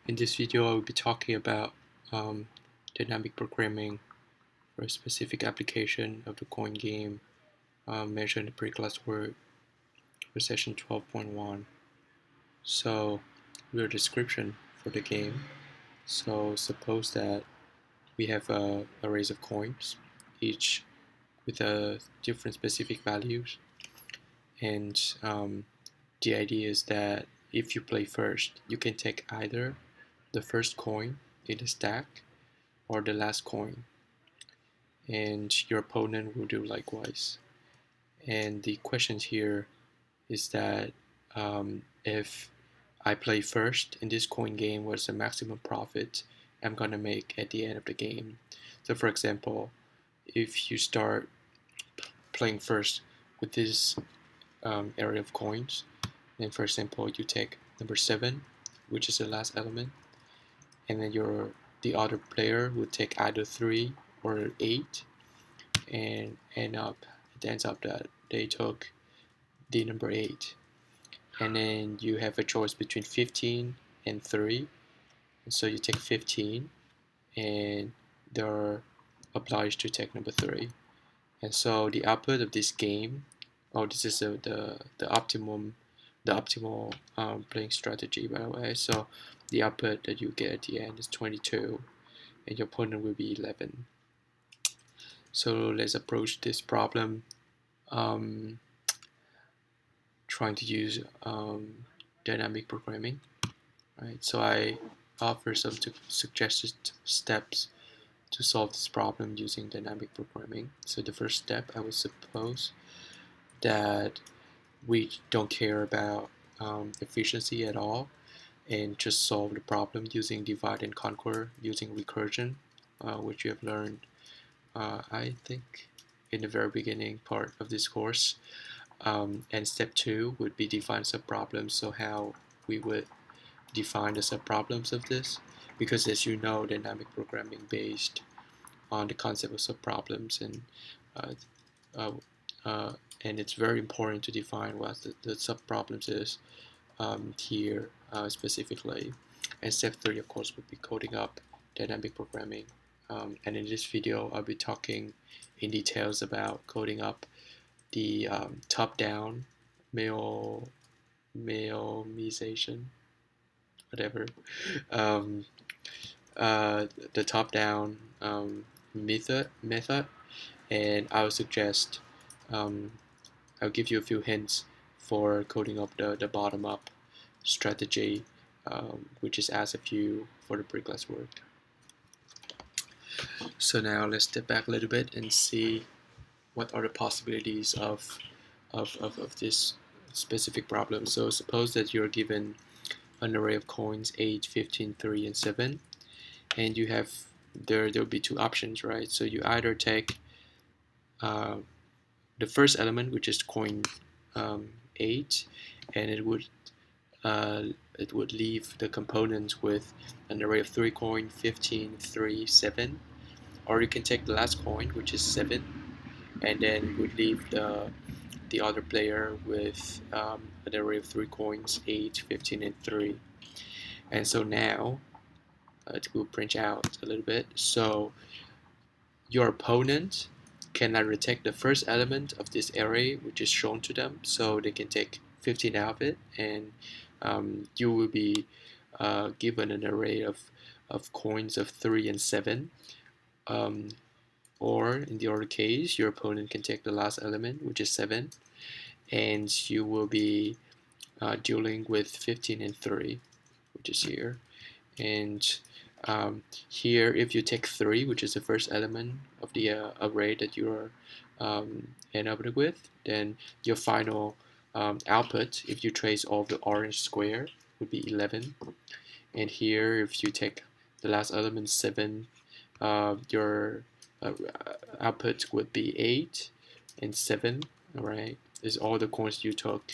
In this video, I will be talking about dynamic programming for a specific application of the coin game mentioned in the pre-class work for session 12.1. So, your description for the game. So, suppose that we have arrays of coins, each with a different specific values, and the idea is that if you play first, you can take either the first coin in the stack or the last coin, and your opponent will do likewise. And the question here is that if I play first in this coin game, what's the maximum profit I'm gonna make at the end of the game? So for example, if you start playing first with this area of coins, then for example you take number 7, which is the last element, and then the other player would take either 3 or 8, and it ends up that they took the number 8, and then you have a choice between 15 and 3, and so you take 15, and they're obliged to take number 3. And so the output of this game, this is the optimal playing strategy, by the way. So the output that you get at the end is 22, and your opponent will be 11. So let's approach this problem trying to use dynamic programming. Right. So I offer some suggested steps to solve this problem using dynamic programming. So the first step, I would suppose that we don't care about efficiency at all, and just solve the problem using divide and conquer using recursion, which you have learned, I think, in the very beginning part of this course. And step 2 would be define subproblems. So how we would define the subproblems of this, because as you know, dynamic programming based on the concept of subproblems, and it's very important to define what the subproblems is here specifically. And step 3, of course, would be coding up dynamic programming. And in this video, I'll be talking in details about coding up the top-down mailization, whatever, the top-down method, and I'll suggest I'll give you a few hints for coding up the bottom-up strategy, which is asked of you for the pre-class work. So now let's step back a little bit and see what are the possibilities of this specific problem. So suppose that you're given an array of coins 8, 15, 3, and 7, and you have there'll be two options, right? So you either take the first element, which is coin 8, and it would leave the components with an array of 3 coin, 15, 3, 7, or you can take the last coin, which is 7, and then it would leave the other player with an array of 3 coins, 8, 15, and 3. And so now it will branch out a little bit. So your opponent cannot retake the first element of this array, which is shown to them, so they can take 15 out of it, and you will be given an array of coins of 3 and 7. Or in the other case, your opponent can take the last element, which is 7, and you will be dealing with 15 and 3, which is here. And here, if you take 3, which is the first element of the array that you are end up with, then your final output, if you trace all the orange square, would be 11. And here, if you take the last element 7, your output would be 8 and 7. All right, is all the coins you took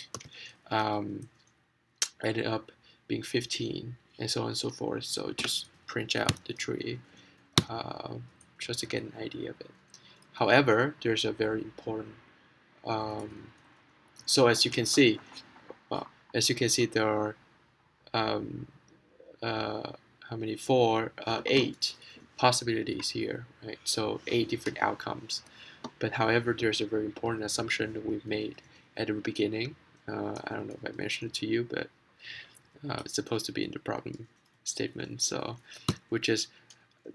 ended up being 15, and so on and so forth. So just print out the tree just to get an idea of it. However, there's a very important so as you can see there are how many? 8 possibilities here, right? So 8 different outcomes. But however, there's a very important assumption that we've made at the beginning. I don't know if I mentioned it to you, but it's supposed to be in the problem statement. So, which is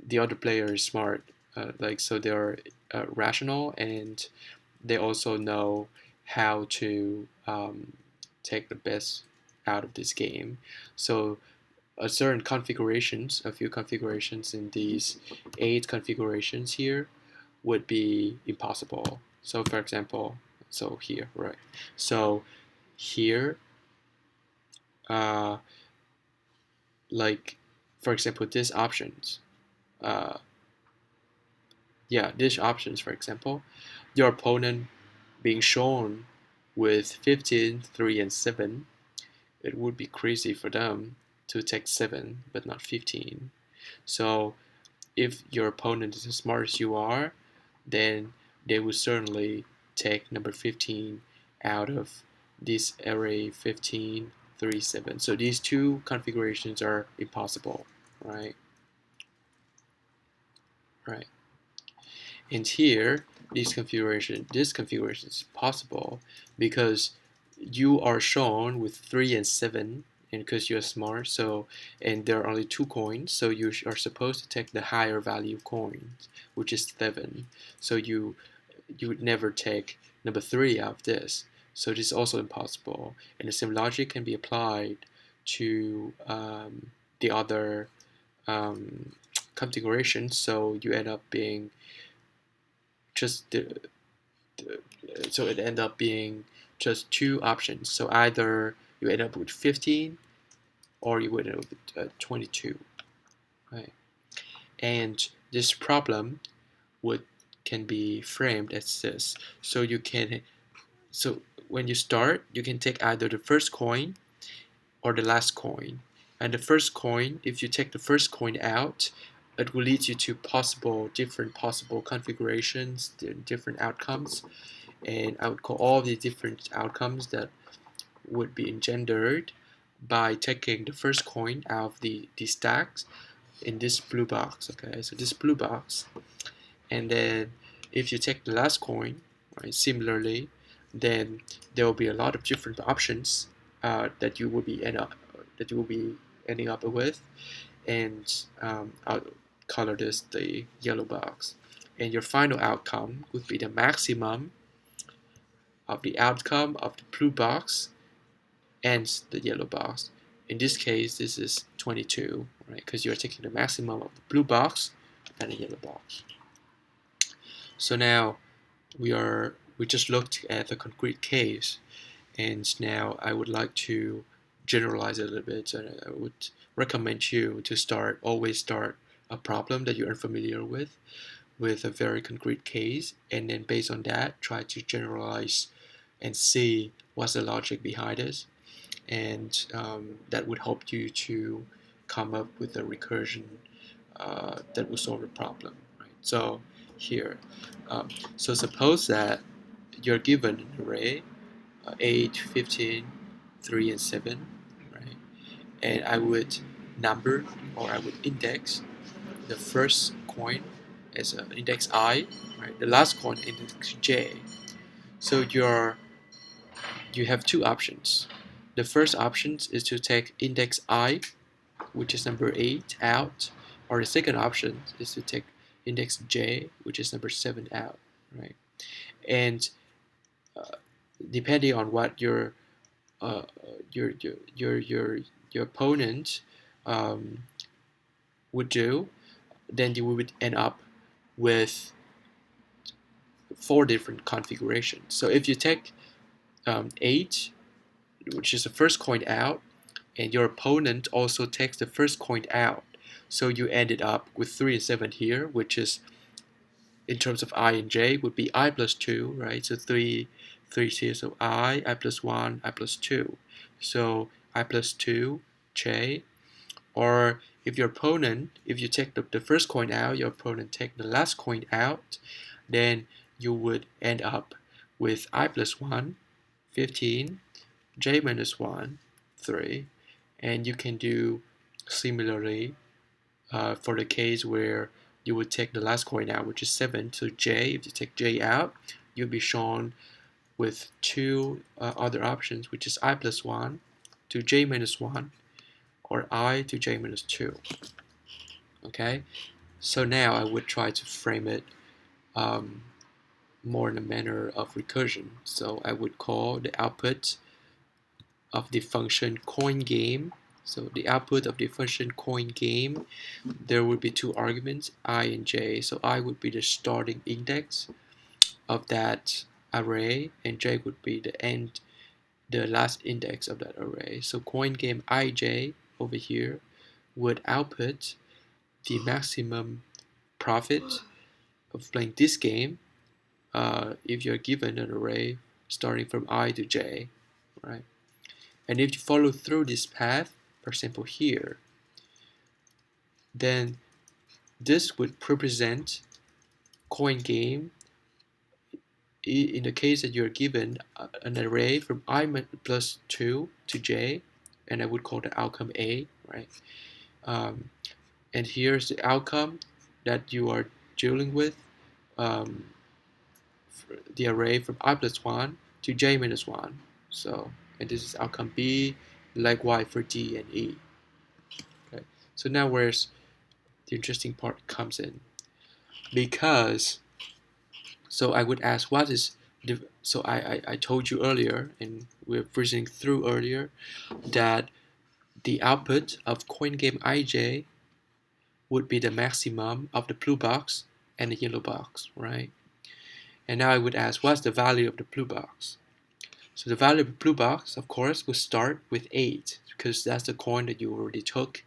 the other player is smart, so they're rational, and they also know how to take the best out of this game. So a few configurations in these 8 configurations here would be impossible. So for example, so here, right? So here, uh, like for example, these options, uh, these options, for example, your opponent being shown with 15, 3, and 7, it would be crazy for them to take 7 but not 15. So if your opponent is as smart as you are, then they would certainly take number 15 out of this array 15, 3, 7. So these two configurations are impossible, right? Right. And here, this configuration is possible because you are shown with 3 and 7, and because you're smart, so and there are only 2 coins, so you are supposed to take the higher value coin, which is 7. So you would never take number 3 out of this. So this is also impossible, and the same logic can be applied to the other configurations. So you end up being just so it end up being just 2 options. So either you end up with 15 or you would end up with 22, right? And this problem would can be framed as this. So when you start, you can take either the first coin or the last coin. And the first coin, if you take the first coin out, it will lead you to different possible configurations, different outcomes. And I would call all the different outcomes that would be engendered by taking the first coin out of the stacks in this blue box. Okay, so this blue box, and then if you take the last coin, right, similarly, then there will be a lot of different options that you will be ending up with, and I'll color this the yellow box, and your final outcome would be the maximum of the outcome of the blue box and the yellow box. In this case, this is 22, right? Because you're taking the maximum of the blue box and the yellow box. So now we just looked at the concrete case, and now I would like to generalize it a little bit. And I would recommend you to always start a problem that you're unfamiliar with a very concrete case, and then based on that, try to generalize and see what's the logic behind it, and that would help you to come up with a recursion that will solve the problem. Right? So here, so suppose that you're given an array 8, 15, 3, and 7, right? And I would number or I would index the first coin as an index I, right? The last coin index J. So you have 2 options. The first option is to take index I, which is number 8, out, or the second option is to take index J, which is number 7, out, right? And uh, depending on what uh, your your your your your opponent um, would do, then you would end up with 4 different configurations. So if you take 8, which is the first coin out, and your opponent also takes the first coin out, so you ended up with 3 and 7 here, which is in terms of I and J would be I plus 2, right? So 3 here, so I plus 1, I plus 2. So I plus 2, J. Or if you take the first coin out, your opponent take the last coin out, then you would end up with I plus 1, 15, J minus 1, 3. And you can do Similarly, for the case where you would take the last coin out, which is 7, so J, if you take J out, you'll be shown with two other options, which is I plus 1 to J minus 1, or I to J minus 2. Okay, so now I would try to frame it um, more in a manner of recursion. So I would call the output of the function coin game. So the output of the function coin game, there would be two arguments, I and j. So I would be the starting index of that array, and j would be the last index of that array. So coin game ij over here would output the maximum profit of playing this game if you're given an array starting from I to j, right? And if you follow through this path, for example here, then this would represent coin game in the case that you're given an array from I plus 2 to j, and I would call the outcome A, right? And here's the outcome that you are dealing with, um, the array from I plus 1 to j minus 1. So, and this is outcome B, likewise for D and E. Okay. So now where's the interesting part comes in? Because, so I would ask what is the, so I told you earlier, and we're reasoning through earlier, that the output of coin game ij would be the maximum of the blue box and the yellow box, right? And now I would ask, what's the value of the blue box? So the value of the blue box, of course, will start with 8, because that's the coin that you already took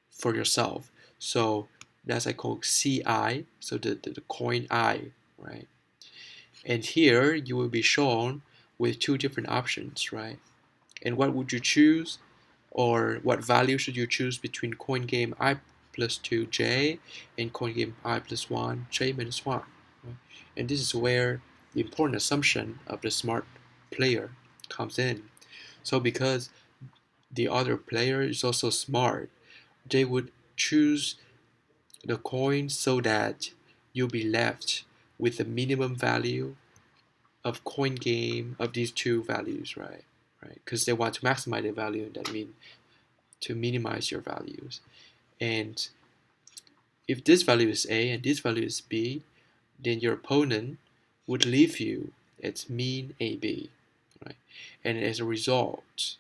for yourself. So that's I call CI, so the coin I, right? And here you will be shown with two different options, right? And what would you choose, or what value should you choose between coin game I plus 2j and coin game I plus 1 j minus 1? Right? And this is where the important assumption of the smart player comes in. So because the other player is also smart, they would choose the coin so that you'll be left with the minimum value of coin game of these two values, right? Right, because they want to maximize their value, and that means to minimize your values. And if this value is A and this value is B, then your opponent would leave you at mean AB, right? And as a result,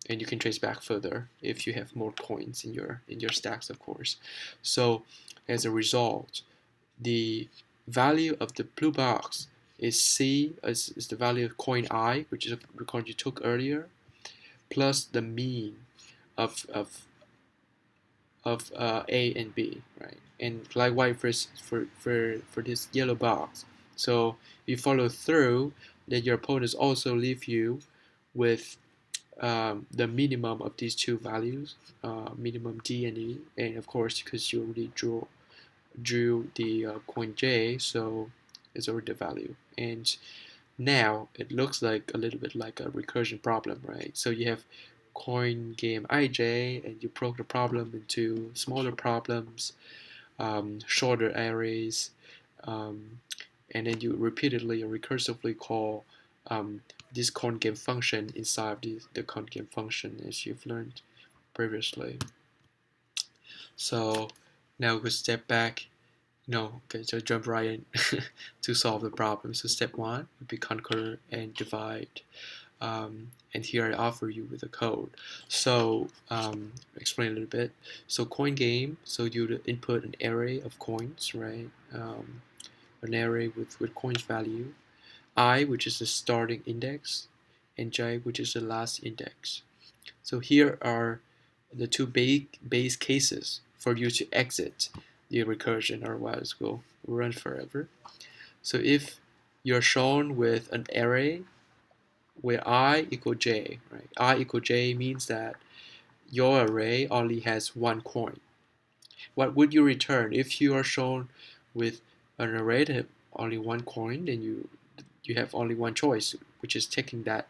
and you can trace back further if you have more coins in your stacks, of course. So as a result, the value of the blue box is C, is the value of coin I, which is the coin you took earlier, plus the mean of A and B, right? And likewise for this yellow box. So if you follow through, then your opponents also leave you with the minimum of these two values, minimum D and E, and of course because you already drew the coin J, so it's already the value. And now it looks like a little bit like a recursion problem, right? So you have coin game ij, and you broke the problem into smaller problems, shorter arrays, and then you repeatedly or recursively call this coin game function inside of the coin game function, as you've learned previously. So now we step back. No, okay, so jump right in to solve the problem. So step 1 would be conquer and divide. And here I offer you with a code. So explain a little bit. So coin game, so you input an array of coins, right? An array with coins value. I, which is the starting index, and j, which is the last index. So here are the two base cases for you to exit the recursion, otherwise it will run forever. So if you're shown with an array where I equal j, right? I equal j means that your array only has one coin. What would you return if you are shown with an array that have only one coin? Then you have only one choice, which is taking that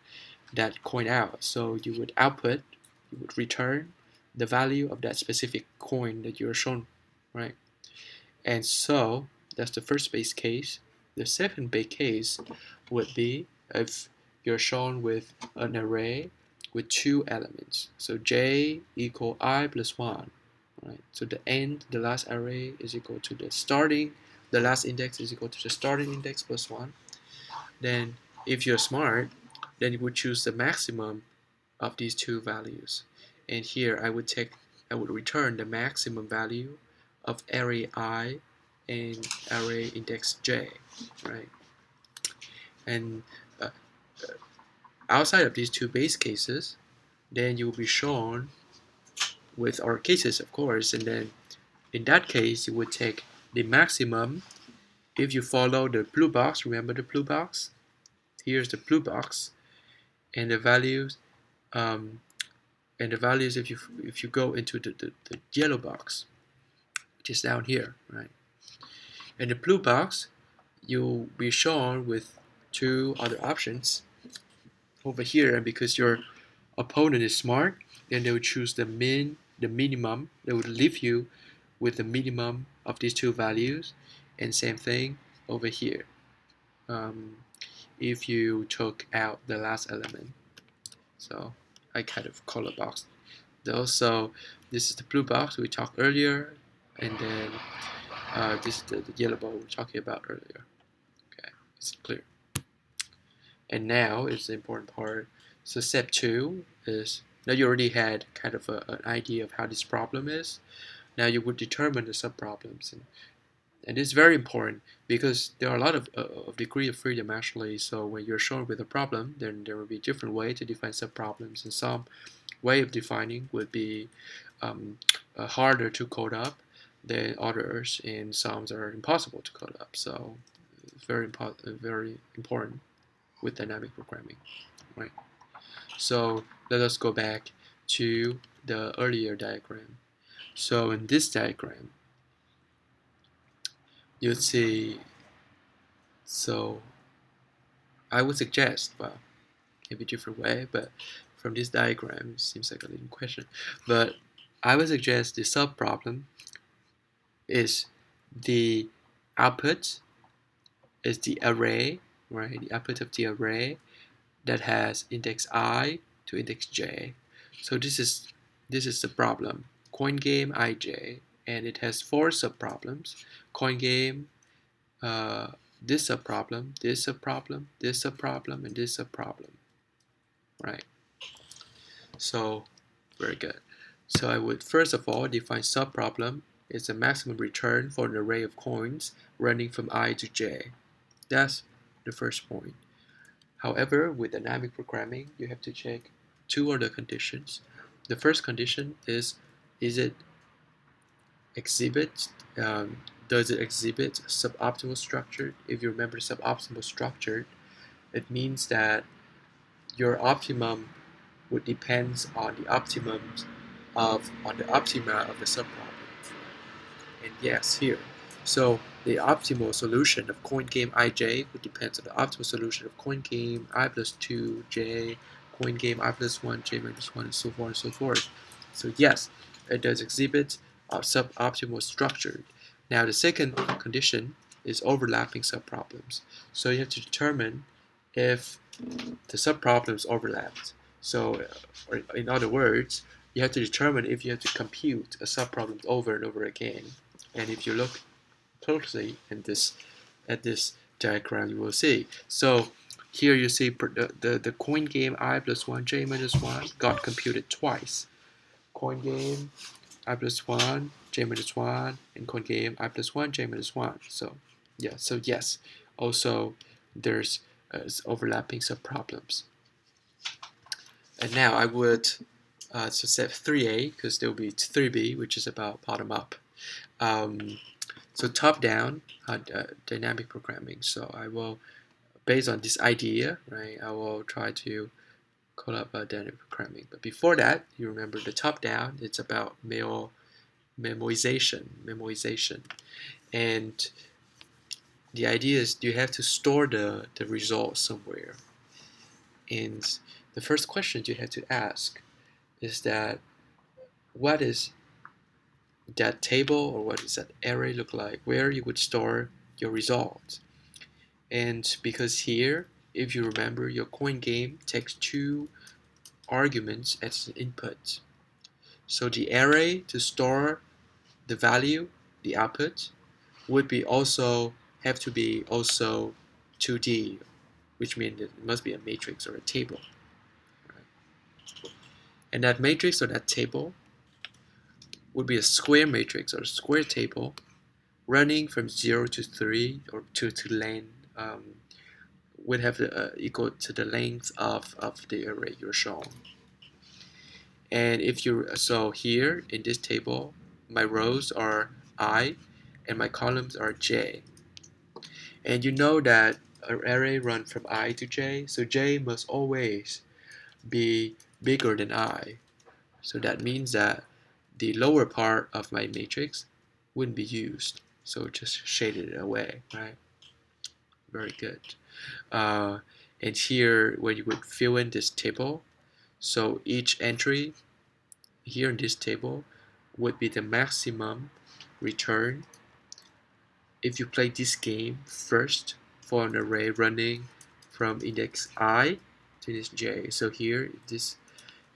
coin out. So you would return the value of that specific coin that you're shown, right? And so that's the first base case. The second base case would be if you're shown with an array with two elements. So j equal I plus 1, right? So the last array is equal to the last index is equal to the starting index plus 1. Then if you're smart, then you would choose the maximum of these two values. And here I would return the maximum value of array I and array index j, right? And outside of these two base cases, then you will be shown with our cases, of course, and then in that case you would take the maximum. If you follow the blue box, remember the blue box? Here's the blue box, and the values if you go into the yellow box, which is down here, right? In the blue box, you'll be shown with two other options over here, and because your opponent is smart, then they would choose the minimum. They would leave you with the minimum of these two values, and same thing over here. If you took out the last element, so I kind of color box those. So this is the blue box we talked earlier, and then this is the yellow box we were talking about earlier. Okay, it's clear. And now is the important part. So step 2 is, now you already had kind of an idea of how this problem is. Now you would determine the subproblems, and it's very important because there are a lot of degree of freedom actually. So when you're shown with a problem, then there will be different way to define subproblems, and some way of defining would be harder to code up than others, and some are impossible to code up. So it's very important with dynamic programming, right? So let us go back to the earlier diagram. So in this diagram, you'll see, so I would suggest, well, maybe a different way, but from this diagram, it seems like a leading question, but I would suggest the subproblem is the output is the array, right? The output of the array that has index I to index j. So this is the problem, coin game ij, and it has 4 subproblems. Coin game, this subproblem, this subproblem, this subproblem, and this subproblem, right? So very good. So I would first of all define subproblem is the maximum return for an array of coins running from I to j. That's the first point. However, with dynamic programming, you have to check 2 other conditions. The first condition is it exhibit, does it exhibit suboptimal structure? If you remember suboptimal structure, it means that your optimum would depend on the optima of the subproblem. And yes, here. So the optimal solution of coin game ij would depend on the optimal solution of coin game I plus 2 j, coin game I plus 1 j minus 1, and so forth and so forth. So yes, it does exhibit suboptimal structure. Now the second condition is overlapping subproblems. So you have to determine if the subproblems overlapped. So in other words, you have to determine if you have to compute a subproblem over and over again. And if you look closely at this diagram, you will see. So here you see the coin game I plus 1 j minus 1 got computed twice. Coin game I plus 1 j minus 1 and coin game I plus 1 j minus 1. So yeah, so yes, also there's overlapping subproblems. And now I would so step 3a, because there will be 3b, which is about bottom up. So top down dynamic programming. So I will, based on this idea, right, I will try to code up dynamic programming. But before that, you remember the top down, it's about memoization. And the idea is you have to store the result somewhere. And the first question you have to ask is that what is that table or what does that array look like where you would store your results. And because here, if you remember, your coin game takes two arguments as an input. So the array to store the value, the output, would be also have to be also 2D, which means it must be a matrix or a table. Right? And that matrix or that table would be a square matrix or a square table running from 0 to 3 or to length would have equal to the length of the array you're showing. And if you so here in this table, my rows are I and my columns are J. And you know that an array runs from I to J, so J must always be bigger than I. So that means that the lower part of my matrix wouldn't be used. So just shaded it away, right? Very good. And here, when you would fill in this table, so each entry here in this table would be the maximum return if you play this game first for an array running from index I to this J. So here,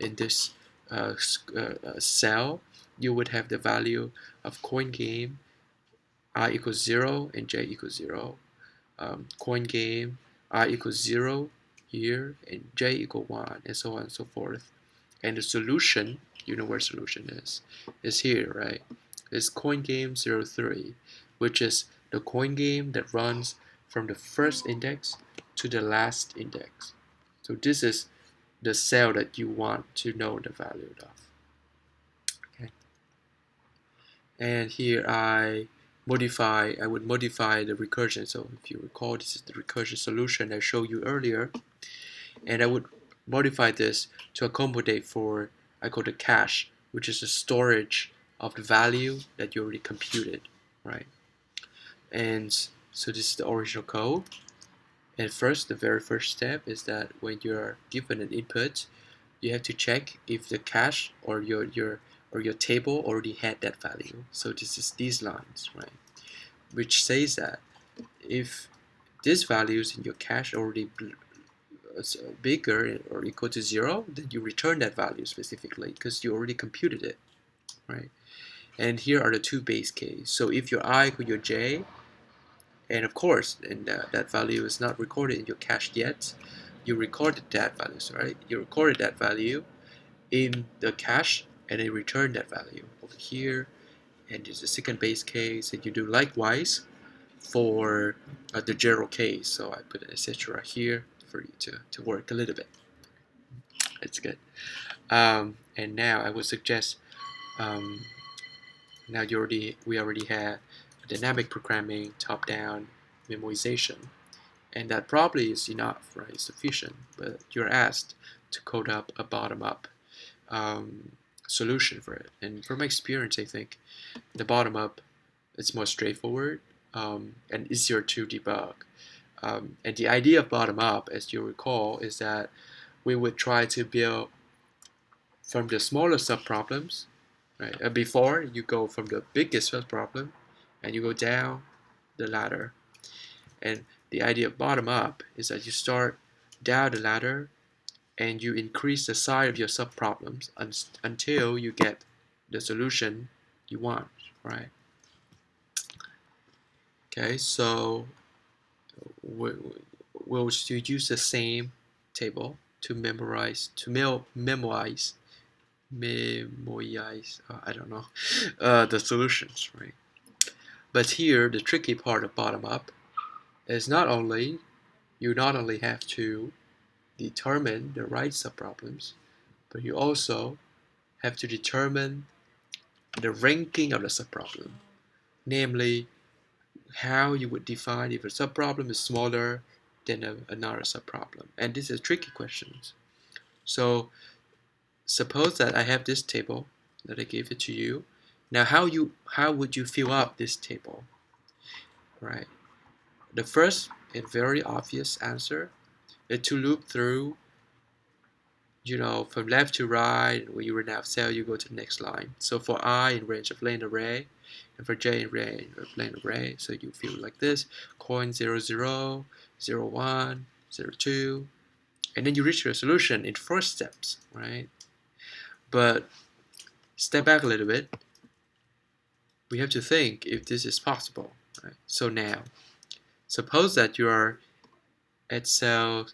in this cell, you would have the value of coin game I equals 0 and J equals 0. Coin game I equals 0 here and J equal 1 and so on and so forth. And the solution, you know where solution is here, right? It's coin game 03, which is the coin game that runs from the first index to the last index. So this is the cell that you want to know the value of. Okay. And here I would modify the recursion. So if you recall, this is the recursion solution I showed you earlier. And I would modify this to accommodate for, I call it cache, which is the storage of the value that you already computed, right? And so this is the original code. And first, the very first step is that when you're given an input, you have to check if the cache or your table already had that value. So this is these lines, right? Which says that if these values in your cache already bigger or equal to 0, then you return that value specifically because you already computed it, right? And here are the two base cases. So if your I equal your J, and of course, and that value is not recorded in your cache yet, you recorded that value, right? You recorded that value in the cache and then return that value over here. And there's a second base case, and you do likewise for the general case. So I put an etc. here for you to work a little bit. It's good. And now I would suggest now we already had dynamic programming, top-down memorization, and that probably is enough, right? Sufficient. But you're asked to code up a bottom-up solution for it. And from my experience, I think the bottom-up is more straightforward and easier to debug. And the idea of bottom-up, as you recall, is that we would try to build from the smaller subproblems, right? Before you go from the biggest subproblem and you go down the ladder. And the idea of bottom up is that you start down the ladder and you increase the size of your subproblems until you get the solution you want, right? Okay, so we'll use the same table to memorize, I don't know, the solutions, right? But here, the tricky part of bottom up is you not only have to determine the right subproblems, but you also have to determine the ranking of the subproblem, namely how you would define if a subproblem is smaller than another subproblem. And this is tricky questions. So suppose that I have this table that I gave it to you. Now how would you fill up this table? Right. The first and very obvious answer is to loop through from left to right, when you run out of cell, you go to the next line. So for I in range of length array, and for j in range of length array, so you feel like this: coin 0, 0, 0, 1, 0, 2, and then you reach your solution in 4 steps, right? But step back a little bit. We have to think if this is possible, right? So now, suppose that you are at cell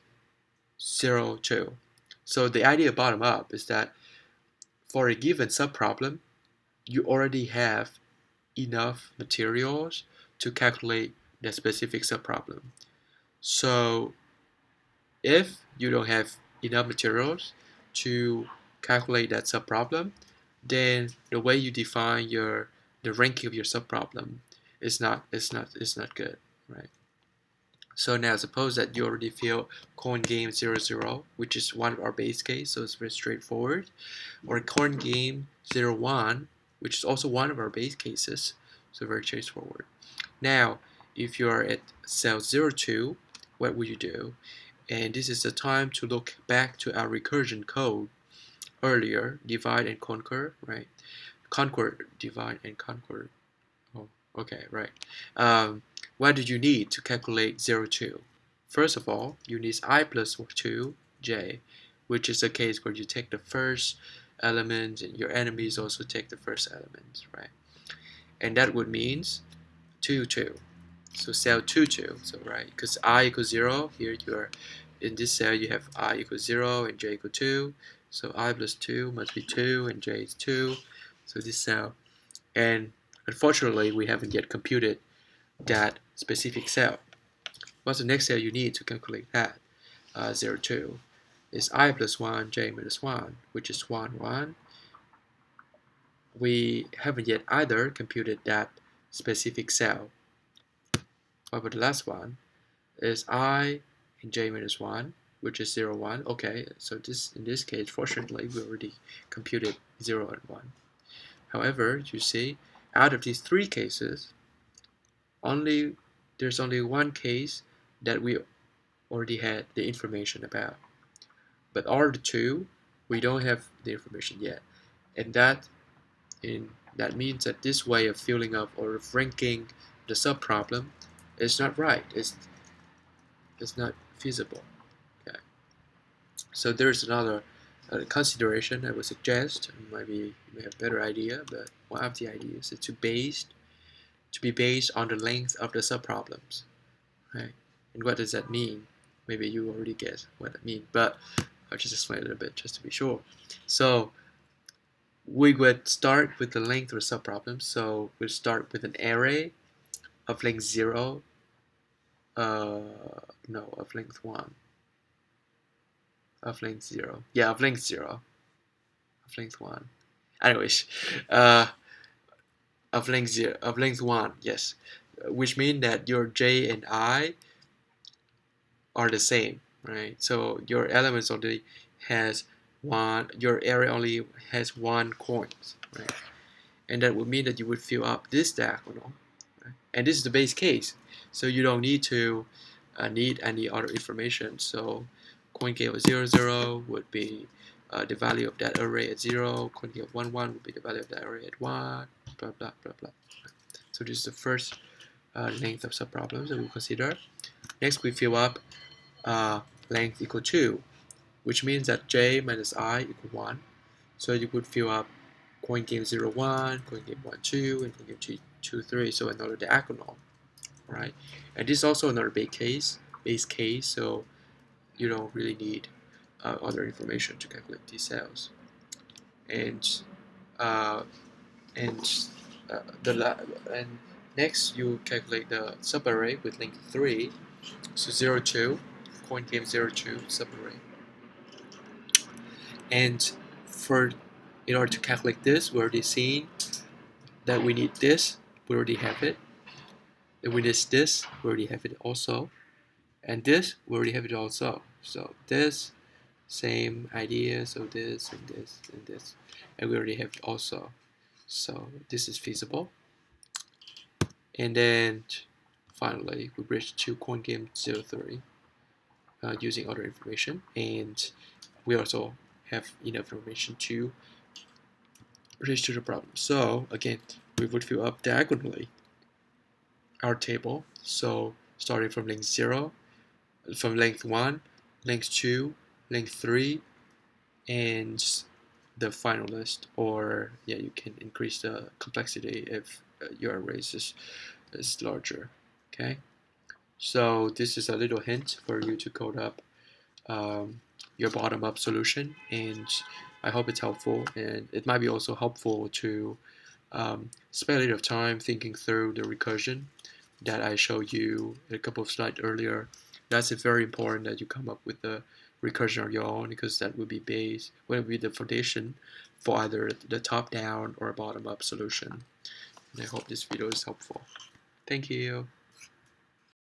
0, 2. So the idea bottom up is that for a given subproblem, you already have enough materials to calculate the specific subproblem. So if you don't have enough materials to calculate that subproblem, then the way you define the ranking of your subproblem is not good, right? So now suppose that you already feel coin game 0, 0, which is one of our base case, so it's very straightforward, or coin game 0, 1, which is also one of our base cases, so very straightforward. Now, if you are at cell 0, 2, what would you do? And this is the time to look back to our recursion code earlier, divide and conquer, right? Conquer, divide and conquer. Oh, okay, right. What do you need to calculate 0, 2? First of all, you need I plus 2, j, which is the case where you take the first element and your enemies also take the first element, right? And that would means 2, 2. So cell 2, 2, so right, because I equals 0, here you are in this cell you have I equals 0 and j equals 2, so I plus 2 must be 2 and j is 2, so this cell, and unfortunately we haven't yet computed that specific cell. What's the next cell you need to calculate that? 0, 2 is I plus 1, j minus 1, which is 1, 1. We haven't yet either computed that specific cell. What about the last one? Is I and j minus 1, which is 0, 1. Okay, so in this case, fortunately, we already computed 0 and 1. However, you see, out of these 3 cases, there's only one case that we already had the information about. But all the 2, we don't have the information yet. And that means that this way of filling up or of ranking the subproblem is not right. It's not feasible. Okay. So there's another consideration I would suggest. Maybe you may have a better idea, but one of the ideas is to be based on the length of the subproblems, right? And what does that mean? Maybe you already guess what that means, but I'll just explain a little bit just to be sure. So we would start with the length of the subproblem. So we'll start with an array of length 0, of length 1. Of length 0. Yeah, of length 0. Of length 1. Anyways, of length 0, of length 1, yes. Which means that your j and I are the same, right? So your elements only has one, your array only has 1 coin, right? And that would mean that you would fill up this diagonal, right? And this is the base case, so you don't need to need any other information. So coin k of 0, 0 would be the value of that array at 0. Coin k of 1, 1 would be the value of that array at 1. Blah blah blah blah. So this is the first length of subproblems that we consider. Next, we fill up length equal 2, which means that j minus I equal 1. So you would fill up coin game 0, 1, coin game 1, 2, and coin game 2, 3. So another diagonal, right? And this is also another base case, so you don't really need other information to calculate these cells. And and next you calculate the subarray with length 3. So 0, 2, coin game 0, 2 subarray. And in order to calculate this, we already seen that we need this, we already have it. And we need this, we already have it also. And this, we already have it also. So this, same idea, so this and this and this. And we already have it also. So this is feasible. And then finally, we bridge to coin game 03 using other information. And we also have enough information to register the problem. So again, we would fill up diagonally our table. So starting from length 0, from length 1, length 2, length 3, and the final list. Or yeah, you can increase the complexity if your array is larger. Okay, so this is a little hint for you to code up your bottom-up solution, and I hope it's helpful. And it might be also helpful to spend a little time thinking through the recursion that I showed you a couple of slides earlier. That's very important that you come up with the recursion on your own, because that would be the foundation for either the top-down or bottom-up solution. And I hope this video is helpful. Thank you.